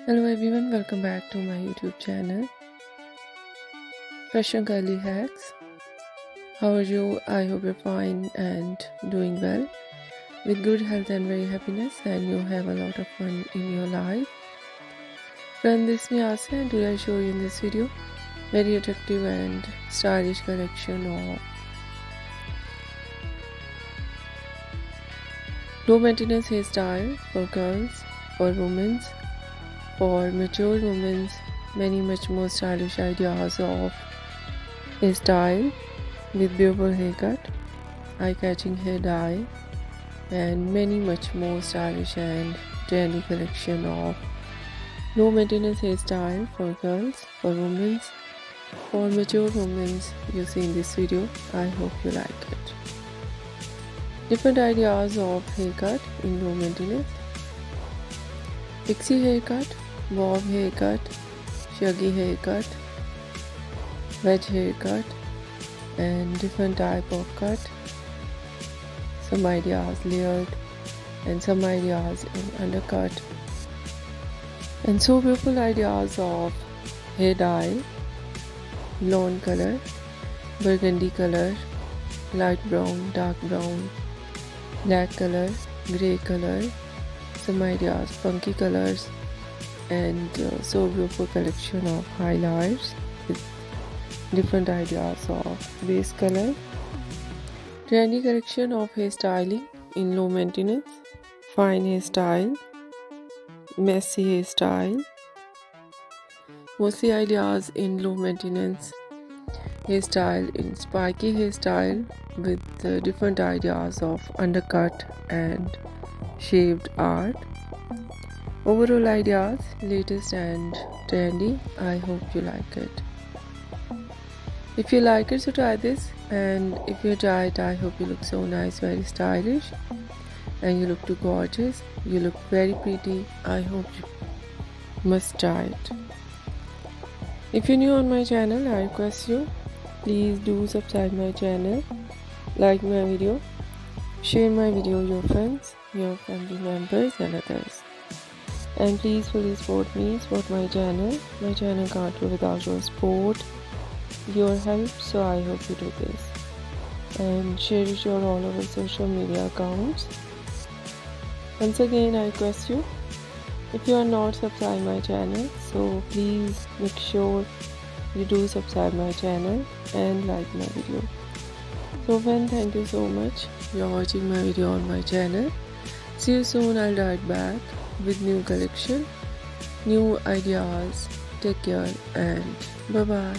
Hello everyone, welcome back to my YouTube channel Fashion Curly Hacks. How are you? I hope you're fine and doing well with good health and very happiness, and you have a lot of fun in your life. Trendiest Mesmerizing, and today I show you in this video very attractive and stylish collection of low maintenance hairstyle for girls, for women, for mature women, many much more stylish ideas of hairstyle with beautiful haircut, eye-catching hair dye, and many much more stylish and trendy collection of low maintenance hairstyle for girls, for women, for mature women you see in this video. I hope you like it. Different ideas of haircut in low maintenance: Pixie haircut, bob haircut, shaggy haircut, wedge haircut, and different type of cut. Some ideas layered and some ideas in undercut, and so beautiful ideas of hair dye: blonde color, burgundy color, light brown, dark brown, black color, grey color, some ideas funky colors, and so beautiful collection of highlights with different ideas of base color. Trendy collection of hairstyling in low maintenance: fine hairstyle, messy hairstyle, mostly ideas in low maintenance hairstyle, in spiky hairstyle with different ideas of undercut and shaved art. Overall ideas, latest and trendy. I hope you like it. If you like it, so try this, and if you try it, I hope you look so nice, very stylish, and you look too gorgeous, you look very pretty. I hope you must try it. If you're new on my channel, I request you, please do subscribe my channel, like my video, share my video with your friends, your family members and others. And please fully support me, support my channel. My channel can't go without your support, your help, so I hope you do this. And share it your all over social media accounts. Once again, I request you, if you are not subscribed my channel, so please make sure you do subscribe my channel and like my video. So friends, thank you so much. You are watching my video on my channel. See you soon. I'll write back with new collection, new ideas. Take care and bye bye.